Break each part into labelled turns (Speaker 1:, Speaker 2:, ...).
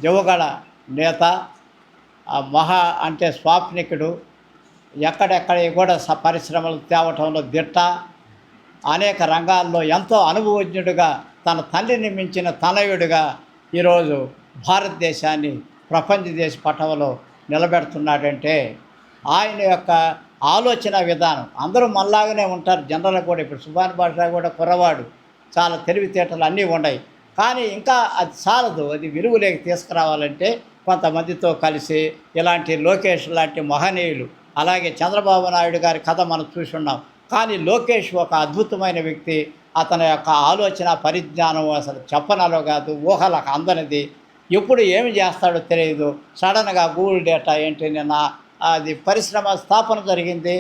Speaker 1: యువగళ నేత, మహా అంటే స్వాప్నికుడు, ఎక్కడెక్కడ కూడా పరిశ్రమలు తేవటంలో దిట్ట, అనేక రంగాల్లో ఎంతో అనుభవజ్ఞుడిగా తన తండ్రిని మించిన తనయుడిగా ఈరోజు భారతదేశాన్ని ప్రపంచ దేశ పటంలో నిలబెడుతున్నాడంటే ఆయన యొక్క ఆలోచన విధానం. అందరూ మనలాగానే ఉంటారు జనరల్ కూడా. ఇప్పుడు సుభాన్ బాషా కూడా కుర్రవాడు, చాలా తెలివితేటలు అన్నీ ఉన్నాయి. కానీ ఇంకా అది చాలదు. అది విలువలోకి తీసుకురావాలంటే కొంతమందితో కలిసి ఇలాంటి లోకేష్ లాంటి మహనీయులు, అలాగే చంద్రబాబు నాయుడు గారి కథ మనం చూసున్నాం. కానీ లోకేష్ ఒక అద్భుతమైన వ్యక్తి. అతని యొక్క ఆలోచన పరిజ్ఞానం అసలు చెప్పనలో కాదు, ఊహలకు అందనిది. ఎప్పుడు ఏమి చేస్తాడో తెలియదు. సడన్గా గూగుల్ డేటా ఏంటి, నిన్న అది పరిశ్రమ స్థాపన జరిగింది.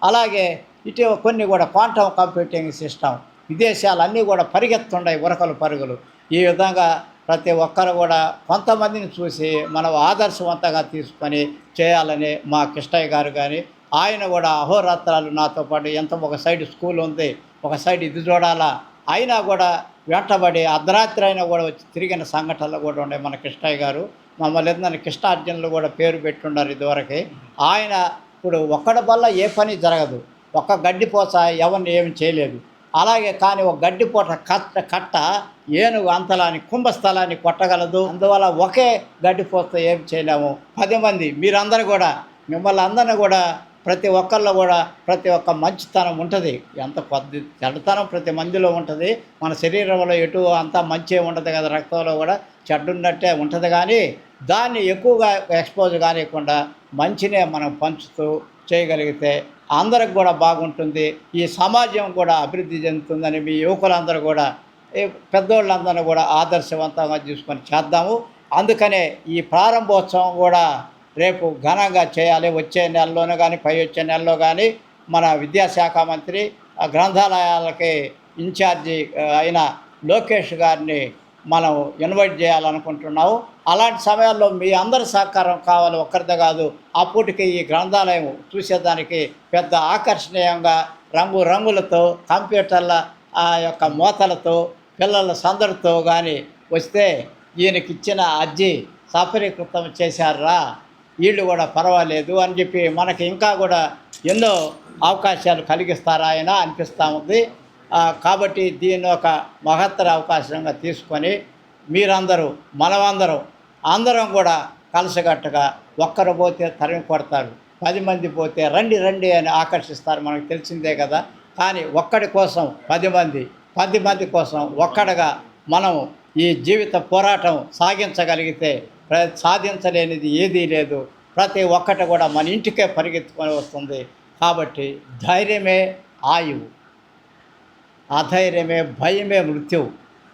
Speaker 1: అలాగే ఇటీవల కొన్ని కూడా క్వాంటమ్ కంప్యూటింగ్ సిస్టమ్, విదేశాలన్నీ కూడా పరిగెత్తుండయి ఉరకలు పరుగులు. ఈ విధంగా ప్రతి ఒక్కరు కూడా కొంతమందిని చూసి మనం ఆదర్శవంతంగా తీసుకొని చేయాలని మా కృష్ణయ్య గారు కానీ, ఆయన కూడా అహోరాత్రాలు నాతో పాటు ఎంత ఒక సైడ్ స్కూల్ ఉంది, ఒక సైడ్ ఇది చూడాలా, అయినా కూడా వెంటబడి అర్ధరాత్రి అయినా కూడా వచ్చి తిరిగిన సంఘటనలు కూడా ఉన్నాయి. మన కృష్ణయ్య గారు మమ్మల్ని ఏంటంటే కృష్ణార్జునులు కూడా పేరు పెట్టున్నారు ఇదివరకే. ఆయన ఇప్పుడు ఒక్కడి వల్ల ఏ పని జరగదు, ఒక్క గడ్డిపోస ఎవరిని ఏమి చేయలేదు. అలాగే కానీ ఒక గడ్డిపోట కట్ట ఏనుగు అంతలాని కుంభస్థలాన్ని కొట్టగలదు. అందువల్ల ఒకే గడ్డిపోత ఏం చేయలేము. 10 మంది మీరందరూ కూడా, మిమ్మల్ని అందరినీ కూడా ప్రతి ఒక్కరిలో కూడా ప్రతి ఒక్క మంచితనం ఉంటుంది. ఎంత కొద్ది చెడ్డతనం ప్రతి మందిలో ఉంటుంది. మన శరీరంలో ఎటు అంతా మంచి ఉండదు కదా, రక్తంలో కూడా చెడ్డున్నట్టే ఉంటుంది. కానీ దాన్ని ఎక్కువగా ఎక్స్పోజ్ కానివ్వకుండా మంచినే మనం పంచుతూ చేయగలిగితే అందరికి కూడా బాగుంటుంది. ఈ సమాజం కూడా అభివృద్ధి చెందుతుందని మీ యువకులందరూ కూడా, పెద్దోళ్ళందరూ కూడా ఆదర్శవంతంగా చూసుకొని చేద్దాము. అందుకనే ఈ ప్రారంభోత్సవం కూడా రేపు ఘనంగా చేయాలి. వచ్చే నెలలోనూ కానీ పై వచ్చే నెలలో కానీ మన విద్యాశాఖ మంత్రి గ్రంథాలయాలకి ఇన్ఛార్జి అయిన లోకేష్ గారిని మనం ఇన్వైట్ చేయాలనుకుంటున్నాము. అలాంటి సమయాల్లో మీ అందరి సహకారం కావాలి, ఒక్కరిదే కాదు. అప్పటికి ఈ గ్రంథాలయం చూసేదానికి పెద్ద ఆకర్షణీయంగా రంగులతో, కంప్యూటర్ల యొక్క మోతలతో, పిల్లల సందడితో కానీ వస్తే ఈయనకి ఇచ్చిన అర్జీ సఫలీకృతం చేశారా, వీళ్ళు కూడా పర్వాలేదు అని చెప్పి మనకి ఇంకా కూడా ఎన్నో అవకాశాలు కలిగిస్తారా ఆయన అనిపిస్తూ ఉంది. కాబట్టి దీన్ని ఒక మహత్తర అవకాశంగా తీసుకొని మీరందరూ, అందరం కూడా కలిసికట్టుగా, ఒక్కరు పోతే తరిమి కొడతారు, 10 మంది పోతే రండి రండి అని ఆకర్షిస్తారు, మనకు తెలిసిందే కదా. కానీ ఒక్కడి కోసం 10 మంది కోసం ఒక్కడిగా మనం ఈ జీవిత పోరాటం సాగించగలిగితే సాధించలేనిది ఏదీ లేదు. ప్రతి ఒక్కటి కూడా మన ఇంటికే పరిగెత్తుకొని వస్తుంది. కాబట్టి ధైర్యమే ఆయువు, అధైర్యమే భయమే మృత్యువు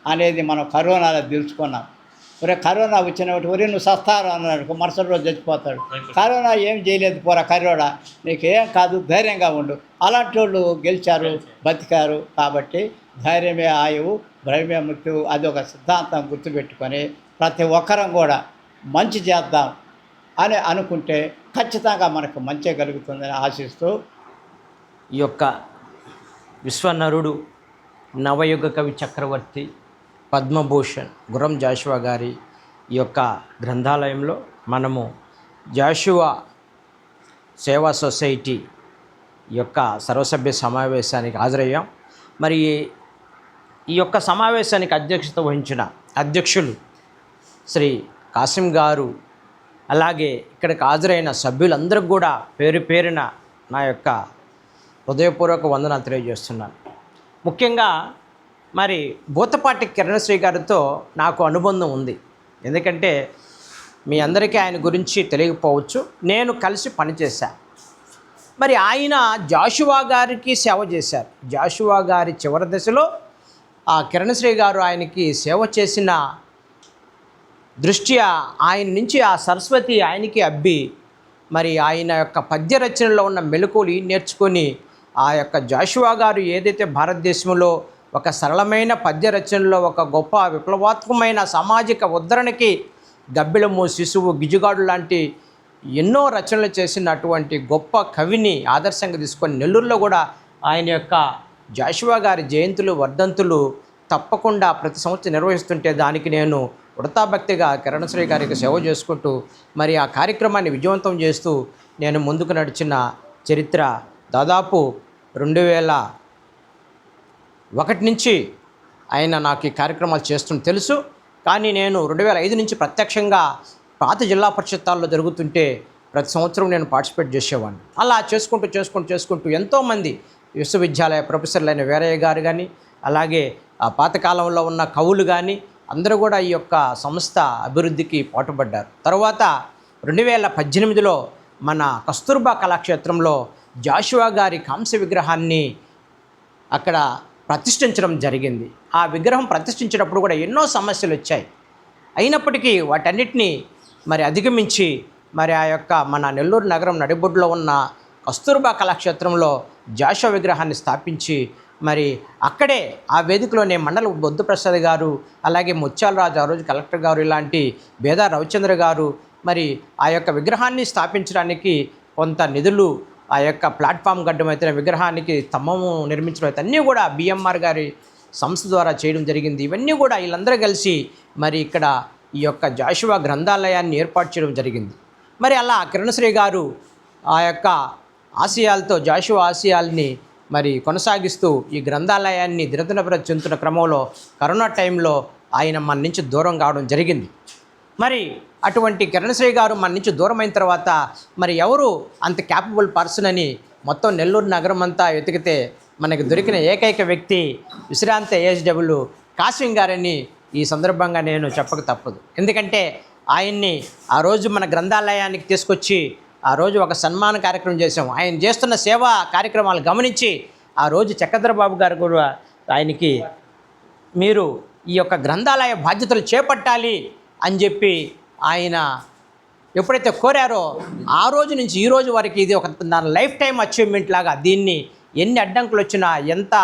Speaker 1: అనేది మనం కరోనాలో తెలుసుకున్నాం. కరోనా వచ్చినప్పుడు నువ్వు సస్తారు అన్నాడు, మరుసటి రోజు చచ్చిపోతాడు. కరోనా ఏం చేయలేదు, పోరా కరోనా నీకేం కాదు, ధైర్యంగా ఉండు. అలాంటి వాళ్ళు గెలిచారు, బతికారు. కాబట్టి ధైర్యమే ఆయువు, భయమే మృత్యువు, అది ఒక సిద్ధాంతం గుర్తుపెట్టుకొని ప్రతి ఒక్కరం కూడా మంచి చేద్దాం అని అనుకుంటే ఖచ్చితంగా మనకు మంచి కలుగుతుందని ఆశిస్తూ,
Speaker 2: ఈ యొక్క విశ్వనరుడు, నవయుగ కవి చక్రవర్తి, పద్మభూషణ్ గుర్రం జాషువా గారి ఈ యొక్క గ్రంథాలయంలో మనము జాషువా సేవా సొసైటీ యొక్క సర్వసభ్య సమావేశానికి హాజరయ్యాం. మరి ఈ యొక్క సమావేశానికి అధ్యక్షత వహించిన అధ్యక్షులు శ్రీ కాసిం గారు, అలాగే ఇక్కడికి హాజరైన సభ్యులందరికీ కూడా పేరు పేరున నా యొక్క హృదయపూర్వక వందనాలు తెలియజేస్తున్నాను. ముఖ్యంగా మరి బూతపాటి కిరణశ్రీ గారితో నాకు అనుబంధం ఉంది. ఎందుకంటే మీ అందరికీ ఆయన గురించి తెలియకపోవచ్చు, నేను కలిసి పనిచేశాను. మరి ఆయన జాషువా గారికి సేవ చేశారు. జాషువా గారి చివరి దశలో ఆ కిరణశ్రీ గారు ఆయనకి సేవ చేసిన దృష్ట్యా ఆయన నుంచి ఆ సరస్వతి ఆయనకి అబ్బి, మరి ఆయన యొక్క పద్య రచనలో ఉన్న మెలకువలు నేర్చుకొని ఆ యొక్క జాషువా గారు ఏదైతే భారతదేశంలో ఒక సరళమైన పద్య రచనలో ఒక గొప్ప విప్లవాత్మకమైన సామాజిక ఉద్ధరణకి గబ్బిలము, శిశువు, గిజుగాడు లాంటి ఎన్నో రచనలు చేసినటువంటి గొప్ప కవిని ఆదర్శంగా తీసుకొని నెల్లూరులో కూడా ఆయన యొక్క జాషువా గారి జయంతులు, వర్ధంతులు తప్పకుండా ప్రతి సంవత్సరం నిర్వహిస్తుంటే దానికి నేను వృతాభక్తిగా కిరణశ్రీ గారికి సేవ చేసుకుంటూ మరి ఆ కార్యక్రమాన్ని విజయవంతం చేస్తూ నేను ముందుకు నడిచిన చరిత్ర దాదాపు 2001 నుంచి ఆయన నాకు ఈ కార్యక్రమాలు చేస్తున్న తెలుసు. కానీ నేను 2005 నుంచి ప్రత్యక్షంగా పాత జిల్లా పరిషత్తాల్లో జరుగుతుంటే ప్రతి సంవత్సరం నేను పార్టిసిపేట్ చేసేవాడిని. అలా చేసుకుంటూ ఎంతోమంది విశ్వవిద్యాలయ ప్రొఫెసర్లైన వీరయ్య గారు కానీ, అలాగే ఆ పాతకాలంలో ఉన్న కవులు కానీ అందరూ కూడా ఈ యొక్క సంస్థ అభివృద్ధికి పాటుపడ్డారు. తర్వాత 2018లో మన కస్తూర్బా కళాక్షేత్రంలో జాషువా గారి కాంస్య విగ్రహాన్ని అక్కడ ప్రతిష్ఠించడం జరిగింది. ఆ విగ్రహం ప్రతిష్ఠించినప్పుడు కూడా ఎన్నో సమస్యలు వచ్చాయి. అయినప్పటికీ వాటన్నిటినీ మరి అధిగమించి మరి ఆ యొక్క మన నెల్లూరు నగరం నడిబొడ్డులో ఉన్న కస్తూర్బా కళాక్షేత్రంలో జాషువా విగ్రహాన్ని స్థాపించి మరి అక్కడే ఆ వేదికలోనే మండల బొద్దుప్రసాద్ గారు, అలాగే ముత్యాలరాజు ఆ రోజు కలెక్టర్ గారు, ఇలాంటి బేదా రవిచంద్ర గారు మరి ఆ యొక్క విగ్రహాన్ని స్థాపించడానికి కొంత నిధులు, ఆ యొక్క ప్లాట్ఫామ్ గడ్డం అయితే విగ్రహానికి స్తంభము నిర్మించడం అయితే అన్నీ కూడా బిఎంఆర్ గారి సంస్థ ద్వారా చేయడం జరిగింది. ఇవన్నీ కూడా వీళ్ళందరూ కలిసి మరి ఇక్కడ ఈ యొక్క జాషువా గ్రంథాలయాన్ని ఏర్పాటు చేయడం జరిగింది. మరి అలా కిరణశ్రీ గారు ఆ యొక్క ఆశయాలతో జాషువా ఆశయాల్ని మరి కొనసాగిస్తూ ఈ గ్రంథాలయాన్ని దినదినభివృద్ధి చెందుతున్న క్రమంలో కరోనా టైంలో ఆయన మన నుంచి దూరం కావడం జరిగింది. మరి అటువంటి కిరణశ్రీ గారు మన నుంచి దూరం అయిన తర్వాత మరి ఎవరు అంత క్యాపబుల్ పర్సన్ అని మొత్తం నెల్లూరు నగరం అంతా వెతికితే మనకి దొరికిన ఏకైక వ్యక్తి విశ్రాంత ఏఎస్డబ్ల్యూ కాసిం గారని ఈ సందర్భంగా నేను చెప్పక తప్పదు. ఎందుకంటే ఆయన్ని ఆ రోజు మన గ్రంథాలయానికి తీసుకొచ్చి ఆ రోజు ఒక సన్మాన కార్యక్రమం చేసాం. ఆయన చేస్తున్న సేవా కార్యక్రమాలు గమనించి ఆ రోజు చక్రధరబాబు గారు కూడా ఆయనకి మీరు ఈ యొక్క గ్రంథాలయ బాధ్యతలు చేపట్టాలి అని చెప్పి ఆయన ఎప్పుడైతే కోరారో ఆ రోజు నుంచి ఈ రోజు వరకు ఇది ఒక నా లైఫ్ టైం అచీవ్మెంట్ లాగా దీన్ని ఎన్ని అడ్డంకులు వచ్చినా ఎంత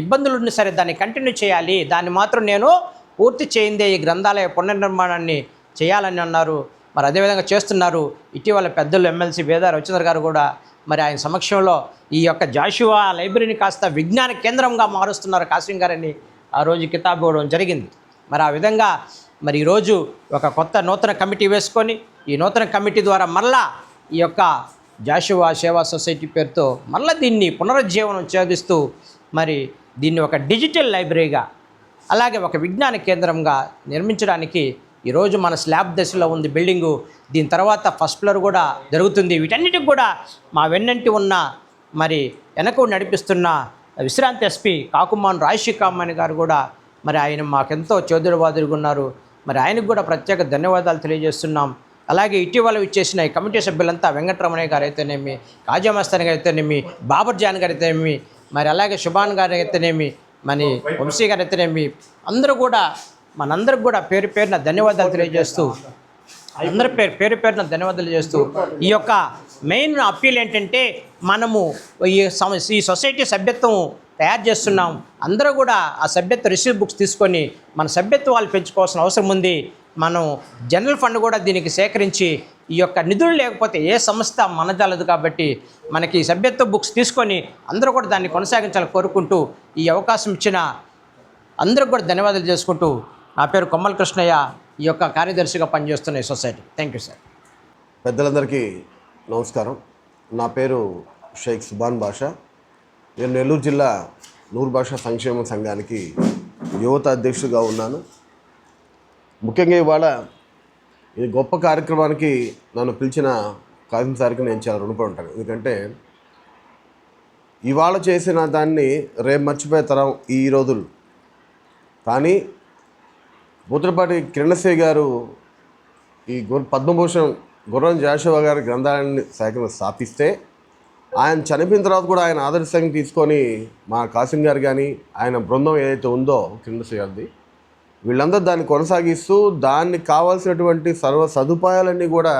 Speaker 2: ఇబ్బందులు ఉన్నా సరే దాన్ని కంటిన్యూ చేయాలి, దాన్ని మాత్రం నేను పూర్తి చేయిందే ఈ గ్రంథాలయ పునర్నిర్మాణాన్ని చేయాలని అన్నారు. మరి అదేవిధంగా చేస్తున్నారు. ఇటీవల పెద్దలు ఎమ్మెల్సీ బేదా రవిచంద్ర గారు కూడా మరి ఆయన సమక్షంలో ఈ యొక్క జాషువా లైబ్రరీని కాస్త విజ్ఞాన కేంద్రంగా మారుస్తున్నారు కాసిం గారని ఆ రోజు కితాబు ఇవ్వడం జరిగింది. మరి ఆ విధంగా మరి ఈరోజు ఒక కొత్త నూతన కమిటీ వేసుకొని ఈ నూతన కమిటీ ద్వారా మళ్ళా ఈ యొక్క జాషువా సేవా సొసైటీ పేరుతో మళ్ళీ దీన్ని పునరుజ్జీవనం చేస్తూ మరి దీన్ని ఒక డిజిటల్ లైబ్రరీగా అలాగే ఒక విజ్ఞాన కేంద్రంగా నిర్మించడానికి ఈరోజు మన స్లాబ్ దశలో ఉంది బిల్డింగు. దీని తర్వాత ఫస్ట్ ఫ్లోర్ కూడా జరుగుతుంది. వీటన్నిటికి కూడా మా వెన్నంటి ఉన్న మరి వెనక నడిపిస్తున్న విశ్రాంతి ఎస్పీ కాకుమాన్ రాజశేఖరమణి గారు కూడా మరి ఆయన మాకెంతో చౌదరివాదులుగా ఉన్నారు. మరి ఆయనకు కూడా ప్రత్యేక ధన్యవాదాలు తెలియజేస్తున్నాం. అలాగే ఇటీవల ఇచ్చేసిన ఈ కమిటీ సభ్యులంతా వెంకటరమణయ్య గారు అయితేనేమి, కాజా మస్తాన్ గారు అయితేనేమి, బాబర్ జాన్ గారు అయితేనేమి, మరి అలాగే శుభాన్ గారు అయితేనేమి, మరి వంశీ గారు అయితేనేమి, అందరూ కూడా మనందరికి కూడా పేరు పేరున ధన్యవాదాలు తెలియజేస్తూ అందరి పేరున ధన్యవాదాలు చేస్తూ ఈ యొక్క మెయిన్ అప్పీల్ ఏంటంటే మనము ఈ సొసైటీ సభ్యత్వం తయారు చేస్తున్నాం. అందరూ కూడా ఆ సభ్యత్వ రిసీవ్ బుక్స్ తీసుకొని మన సభ్యత్వాలు పెంచుకోవాల్సిన అవసరం ఉంది. మనం జనరల్ ఫండ్ కూడా దీనికి సేకరించి ఈ యొక్క నిధులు లేకపోతే ఏ సంస్థ మనజాలదు. కాబట్టి మనకి సభ్యత్వ బుక్స్ తీసుకొని అందరూ కూడా దాన్ని కొనసాగించాలని కోరుకుంటూ ఈ అవకాశం ఇచ్చిన అందరికి కూడా ధన్యవాదాలు చేసుకుంటూ నా పేరు కొమ్మల కృష్ణయ్య, ఈ యొక్క కార్యదర్శిగా పనిచేస్తున్న ఈ సొసైటీ. Thank you sir.
Speaker 3: పెద్దలందరికీ నమస్కారం. నా పేరు షేక్ సుబాన్ బాషా. నేను నెల్లూరు జిల్లా నూరు భాషా సంక్షేమ సంఘానికి యువత అధ్యక్షుడిగా ఉన్నాను. ముఖ్యంగా ఇవాళ ఈ గొప్ప కార్యక్రమానికి నన్ను పిలిచిన కాసిం సార్కి నేను చాలా రుణపడి ఉంటాను. ఎందుకంటే ఇవాళ చేసిన దాన్ని రేపు మర్చిపోయే తరం ఈ రోజులు. కానీ బూత్రపాటి కిరణశ్రీ గారు ఈ పద్మభూషణ్ గుర్రం జాషువా గారి గ్రంథాలయాన్ని సేకరణ స్థాపిస్తే ఆయన చనిపోయిన తర్వాత కూడా ఆయన ఆదర్శంగా తీసుకొని మా కాసిం గారు కానీ ఆయన బృందం ఏదైతే ఉందో కిరణశ్రీ గారిది వీళ్ళందరూ దాన్ని కొనసాగిస్తూ దాన్ని కావాల్సినటువంటి సర్వ సదుపాయాలన్నీ కూడా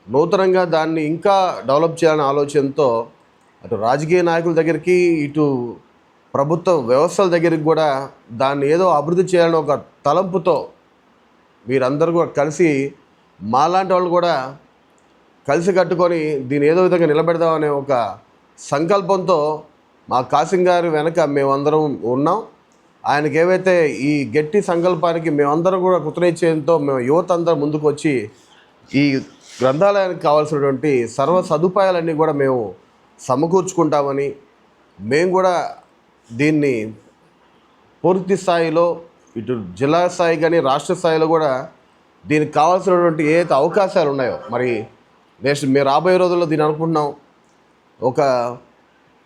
Speaker 3: నూతనంగా దాన్ని ఇంకా డెవలప్ చేయాలనే ఆలోచనతో అటు రాజకీయ నాయకుల దగ్గరికి ఇటు ప్రభుత్వ వ్యవస్థల దగ్గరికి కూడా దాన్ని ఏదో అభివృద్ధి చేయాలని ఒక తలంపుతో వీరందరూ కూడా కలిసి మాలాంటి వాళ్ళు కూడా కలిసి కట్టుకొని దీన్ని ఏదో విధంగా నిలబెడదామనే ఒక సంకల్పంతో మా కాసిం గారి వెనక మేమందరం ఉన్నాం. ఆయనకి ఏవైతే ఈ గట్టి సంకల్పానికి మేమందరం కూడా కృతనిశ్చయంతో మేము యువత అందరం ముందుకు వచ్చి ఈ గ్రంథాలయానికి కావాల్సినటువంటి సర్వ సదుపాయాలన్నీ కూడా మేము సమకూర్చుకుంటామని, మేము కూడా దీన్ని పూర్తి స్థాయిలో ఇటు జిల్లా స్థాయి కానీ రాష్ట్ర స్థాయిలో కూడా దీనికి కావాల్సినటువంటి ఏదైతే అవకాశాలు ఉన్నాయో, మరి నెక్స్ట్ మేము రాబోయే రోజుల్లో దీన్ని అనుకుంటున్నాం, ఒక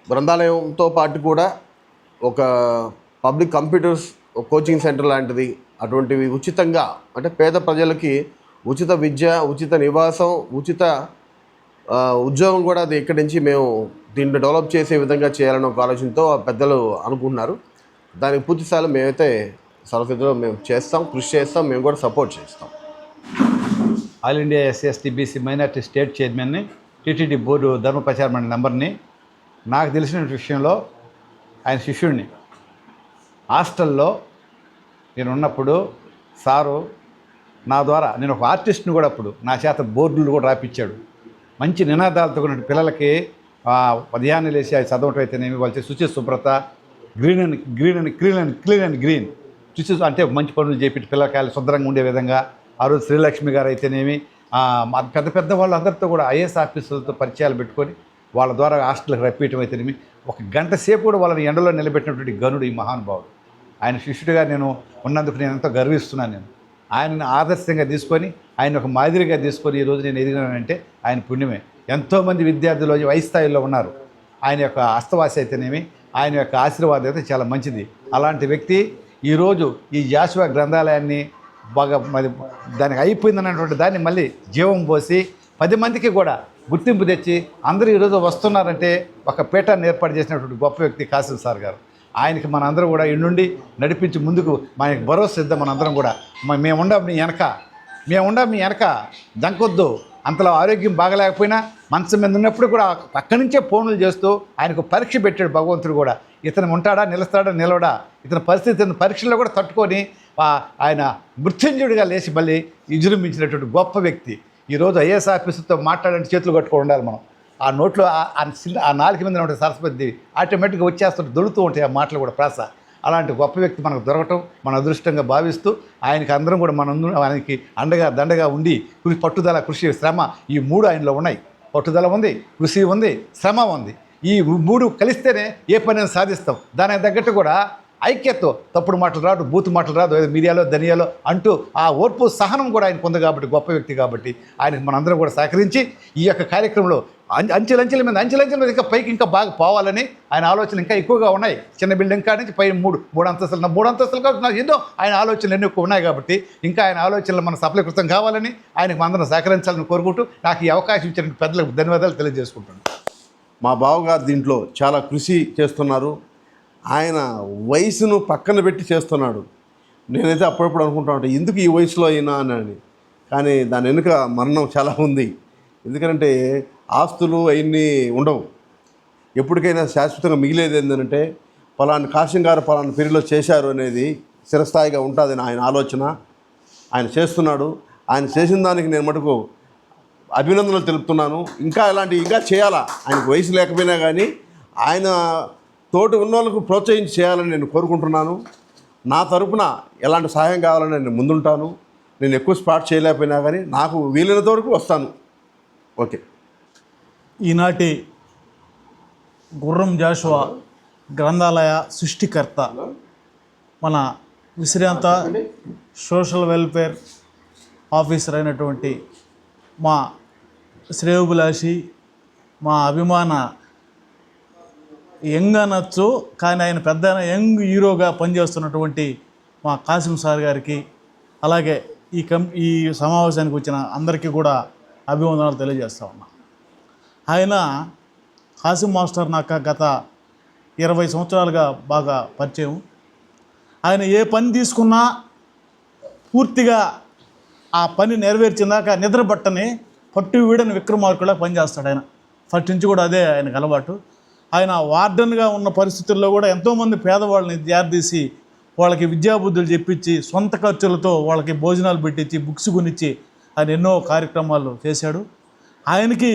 Speaker 3: గ్రంథాలయంతో పాటు కూడా ఒక పబ్లిక్ కంప్యూటర్స్ కోచింగ్ సెంటర్ లాంటిది అటువంటివి ఉచితంగా, అంటే పేద ప్రజలకి ఉచిత విద్య, ఉచిత నివాసం, ఉచిత ఉద్యోగం కూడా అది ఇక్కడి నుంచి మేము దీన్ని డెవలప్ చేసే విధంగా చేయాలని ఒక ఆలోచనతో పెద్దలు అనుకుంటున్నారు. దానికి పూర్తి స్థాయిలో మేమైతే సరస్వతిలో మేము చేస్తాం, కృషి చేస్తాం, మేము కూడా సపోర్ట్ చేస్తాం.
Speaker 4: All India SC BC minority state చైర్మన్ని, టీటీడీ బోర్డు ధర్మ ప్రచార మండలి మెంబర్ని. నాకు తెలిసిన విషయంలో ఆయన శిష్యుడిని. హాస్టల్లో నేను ఉన్నప్పుడు సారు నా ద్వారా, నేను ఒక ఆర్టిస్ట్ని కూడా అప్పుడు నా చేత బోర్డులు కూడా రాపిచ్చాడు. మంచి నినాదాలతో ఉన్న పిల్లలకి ఉదయాన్నే లేచి అవి చదవటం అయితేనేమి, వాళ్ళు శుచి శుభ్రత, క్లీన్ అండ్ గ్రీన్ శుచి అంటే మంచి పనులు చేపట్టి పిల్లకాయలు శుభ్రంగా ఉండే విధంగా. ఆ రోజు శ్రీలక్ష్మి గారు అయితేనేమి, పెద్ద పెద్ద వాళ్ళందరితో కూడా ఐఏఎస్ ఆఫీసర్లతో పరిచయాలు పెట్టుకొని వాళ్ళ ద్వారా హాస్టల్కి రప్పించడం అయితేనేమి, ఒక గంట సేపు కూడా వాళ్ళని ఎండలో నిలబెట్టినటువంటి గనుడు ఈ మహానుభావుడు. ఆయన శిష్యుడిగా నేను ఉన్నందుకు నేను ఎంతో గర్విస్తున్నాను. నేను ఆయనను ఆదర్శంగా తీసుకొని, ఆయన ఒక మాదిరిగా తీసుకొని ఈరోజు నేను ఎదిగినానంటే ఆయన పుణ్యమే. ఎంతోమంది విద్యార్థులు వై స్థాయిలో ఉన్నారు. ఆయన యొక్క హస్తవాసి అయితేనేమి, ఆయన యొక్క ఆశీర్వాదం అయితే చాలా మంచిది. అలాంటి వ్యక్తి ఈరోజు ఈ జాషువా గ్రంథాలయాన్ని బాగా దానికి అయిపోయిందన్నటువంటి దాన్ని మళ్ళీ జీవం పోసి 10 మందికి కూడా గుర్తింపు తెచ్చి అందరూ ఈరోజు వస్తున్నారంటే ఒక పీఠాన్ని ఏర్పాటు చేసినటువంటి గొప్ప వ్యక్తి కాసిం సార్ గారు. ఆయనకి మనందరం కూడా ఇండి నడిపించి ముందుకు మనకి భరోసా ఇద్దాం. మనందరం కూడా మేముండం మీ వెనక దంకొద్దు. అంతలో ఆరోగ్యం బాగలేకపోయినా మనసు మీద ఉన్నప్పుడు కూడా అక్కడి నుంచే ఫోన్లు చేస్తూ ఆయనకు పరీక్ష పెట్టాడు భగవంతుడు కూడా. ఇతను ఉంటాడా, నిలవడా, ఇతని పరిస్థితిని పరీక్షల్లో కూడా తట్టుకొని ఆయన మృత్యుంజయుడిగా లేచి మళ్ళీ విజృంభించినటువంటి గొప్ప వ్యక్తి. ఈరోజు ఐఏఎస్ ఆఫీసర్తో మాట్లాడంటే చేతులు కట్టుకొని ఉండాలి మనం. ఆ నోట్లో ఆ నాలుగు మీద ఉంటే సరస్వతి ఆటోమేటిక్గా వచ్చేస్తుంటే దొరుకుతూ ఉంటాయి ఆ మాటలు కూడా ప్రాస. అలాంటి గొప్ప వ్యక్తి మనకు దొరకటం మన అదృష్టంగా భావిస్తూ ఆయనకి అందరం కూడా ఆయనకి అండగా దండగా ఉండి పట్టుదల, కృషి, శ్రమ ఈ 3 ఆయనలో ఉన్నాయి. పట్టుదల ఉంది, కృషి ఉంది, శ్రమ ఉంది. ఈ 3 కలిస్తేనే ఏ పని సాధిస్తాం. దానికి తగ్గట్టు కూడా ఐక్యతతో తప్పుడు మాటలు రాదు, బూతు మాటలు రాదు, మీడియాలో ధనియాలో అంటూ ఆ ఓర్పు సహనం కూడా ఆయనకు ఉంది కాబట్టి గొప్ప వ్యక్తి కాబట్టి ఆయనకు మనందరం కూడా సహకరించి ఈ యొక్క కార్యక్రమంలో అంచెలంచెల మీద ఇంకా పైకి ఇంకా బాగా పోవాలని ఆయన ఆలోచనలు ఇంకా ఎక్కువగా ఉన్నాయి. చిన్న బిల్డింగ్ కాడి నుంచి పై మూడు అంతస్తులు కాబట్టి ఎన్నో ఆయన ఆలోచనలు ఎన్నో ఎక్కువ ఉన్నాయి కాబట్టి ఇంకా ఆయన ఆలోచనలు మన సఫలీకృతం కావాలని ఆయనకు మనందరం సహకరించాలని కోరుకుంటూ నాకు ఈ అవకాశం ఇచ్చిన పెద్దలకు ధన్యవాదాలు తెలియజేసుకుంటున్నాను.
Speaker 3: మా బావగారు దీంట్లో చాలా కృషి చేస్తున్నారు. ఆయన వయసును పక్కన పెట్టి చేస్తున్నాడు. నేనైతే అప్పుడప్పుడు అనుకుంటా ఉంటాను, ఎందుకు ఈ వయసులో అయినా అని. కానీ దాని వెనుక మరణం చాలా ఉంది. ఎందుకంటే ఆస్తులు అవన్నీ ఉండవు. ఎప్పటికైనా శాశ్వతంగా మిగిలేది ఏంటంటే పలానా కాశం గారు పలానా పీరియడ్లో చేశారు అనేది చిరస్థాయిగా ఉంటుందని ఆయన ఆలోచన. ఆయన చేస్తున్నాడు. ఆయన చేసిన దానికి నేను మటుకు అభినందనలు తెలుపుతున్నాను. ఇంకా ఇంకా చేయాలా. ఆయనకు వయసు లేకపోయినా కానీ ఆయన తోటి ఉన్న వాళ్ళకు ప్రోత్సహించి చేయాలని నేను కోరుకుంటున్నాను. నా తరపున ఎలాంటి సహాయం కావాలని నేను ముందుంటాను. నేను ఎక్కువ స్పాట్ చేయలేకపోయినా కానీ నాకు వీలైనంత వరకు వస్తాను. ఓకే.
Speaker 5: ఈనాటి గుర్రం జాషువా గ్రంథాలయ సృష్టికర్త మన విశ్రాంత సోషల్ వెల్ఫేర్ ఆఫీసర్ అయినటువంటి మా శ్రేయోభిలాషి, మా అభిమాన యంగ్ అనొచ్చు కానీ ఆయన పెద్ద యంగ్ హీరోగా పనిచేస్తున్నటువంటి మా కాసిం సార్ గారికి, అలాగే ఈ సమావేశానికి వచ్చిన అందరికీ కూడా అభివందనాలు తెలియజేస్తా ఉన్నా. ఆయన కాసిం మాస్టర్ నాకు గత 20 సంవత్సరాలుగా బాగా పరిచయం. ఆయన ఏ పని తీసుకున్నా పూర్తిగా ఆ పని నెరవేర్చిందాక నిద్రపట్టని పట్టు వీడని విక్రమార్కులా పనిచేస్తాడు ఆయన. ఫస్ట్ నుంచి కూడా అదే ఆయనకు అలవాటు. ఆయన వార్డెన్గా ఉన్న పరిస్థితుల్లో కూడా ఎంతోమంది పేదవాళ్ళని తీసి వాళ్ళకి విద్యాబుద్ధులు చెప్పించి సొంత ఖర్చులతో వాళ్ళకి భోజనాలు పెట్టించి బుక్స్ కొనిచ్చి ఆయన ఎన్నో కార్యక్రమాలు చేశాడు. ఆయనకి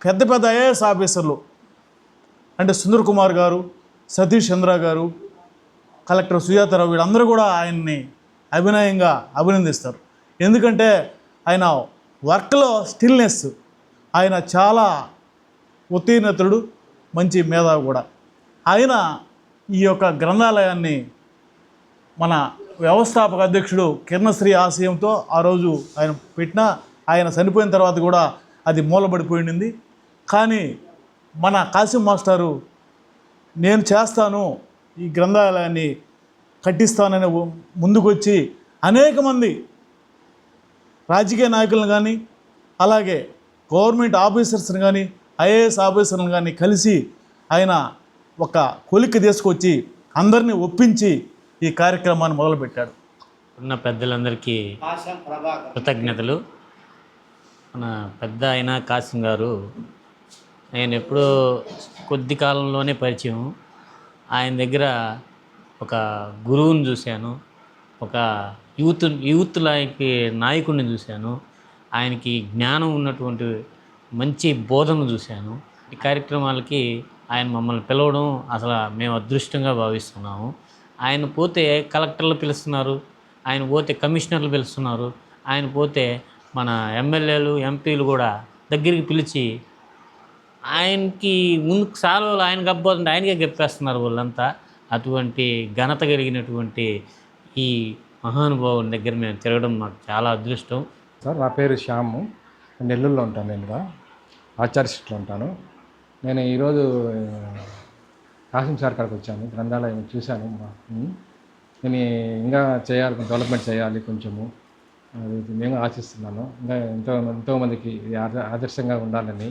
Speaker 5: పెద్ద పెద్ద ఐఏఎస్ ఆఫీసర్లు అంటే సుందర్ కుమార్ గారు, సతీష్ చంద్ర గారు, కలెక్టర్ సుజాతారావు వీళ్ళందరూ కూడా ఆయన్ని అభినయంగా అభినందిస్తారు. ఎందుకంటే ఆయన వర్క్లో స్టిల్నెస్, ఆయన చాలా ఉత్తీర్ణతుడు, మంచి మేధావి కూడా. ఆయన ఈ యొక్క గ్రంథాలయాన్ని మన వ్యవస్థాపక అధ్యక్షుడు కిరణశ్రీ ఆశయంతో ఆ రోజు ఆయన పెట్టినా, ఆయన చనిపోయిన తర్వాత కూడా అది మూలబడిపోయింది. కానీ మన కాసిం మాస్టారు నేను చేస్తాను, ఈ గ్రంథాలయాన్ని కట్టిస్తానని ముందుకొచ్చి అనేక మంది రాజకీయ నాయకులను కానీ, అలాగే గవర్నమెంట్ ఆఫీసర్స్ని కానీ, ఐఏఎస్ ఆఫీసర్లను కానీ కలిసి ఆయన ఒక కొలిక్కి తీసుకొచ్చి అందరినీ ఒప్పించి ఈ కార్యక్రమాన్ని మొదలుపెట్టాడు.
Speaker 6: ఉన్న పెద్దలందరికీ కృతజ్ఞతలు. మన పెద్ద అయిన కాసిం గారు నేను ఎప్పుడో కొద్ది కాలంలోనే పరిచయం. ఆయన దగ్గర ఒక గురువుని చూశాను, ఒక యూత్ నాయకుడిని చూశాను, ఆయనకి జ్ఞానం ఉన్నటువంటి మంచి బోధన చూశాను. ఈ కార్యక్రమాలకి ఆయన మమ్మల్ని పిలవడం అసలు మేము అదృష్టంగా భావిస్తున్నాము. ఆయన పోతే కలెక్టర్లు పిలుస్తున్నారు, ఆయన పోతే కమిషనర్లు పిలుస్తున్నారు, ఆయన పోతే మన ఎమ్మెల్యేలు ఎంపీలు కూడా దగ్గరికి పిలిచి ఆయనకి ముందుకు సాల్వలు ఆయనకు అబ్బోతుంటే ఆయనకే చెప్పేస్తున్నారు వాళ్ళంతా. అటువంటి ఘనత కలిగినటువంటి ఈ మహానుభావుని దగ్గర మేము తిరగడం మాకు చాలా అదృష్టం.
Speaker 7: సార్ నా పేరు శ్యాము, నెల్లూరులో ఉంటాను. నేనుగా ఆచార్య స్ట్రీట్లో ఉంటాను. నేను ఈరోజు కాసిం సార్ కాడికి వచ్చాను, గ్రంథాలయం చూశాను. నేను ఇంకా చేయాలి, డెవలప్మెంట్ చేయాలి కొంచెము, అది నేను ఆశిస్తున్నాను. ఇంకా ఎంతోమందికి ఇది ఆదర్శంగా ఉండాలని,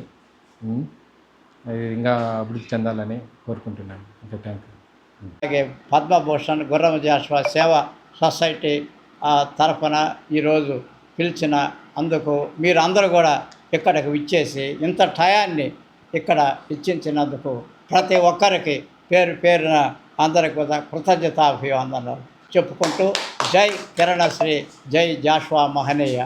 Speaker 7: ఇంకా అభివృద్ధి చెందాలని కోరుకుంటున్నాను. Okay, thank you.
Speaker 1: అలాగే పద్మభూషణ్ గుర్రం జాషువా సేవా సొసైటీ తరఫున ఈరోజు పిలిచిన అందుకు మీరు అందరూ కూడా ఇక్కడికి విచ్చేసి ఇంత టయాన్ని ఇక్కడ ఇచ్చించినందుకు ప్రతి ఒక్కరికి పేరు పేరున అందరికి కూడా కృతజ్ఞతాభివందనాలు చెప్పుకుంటూ జై కిరణశ్రీ, జై జాషువా మహనీయ.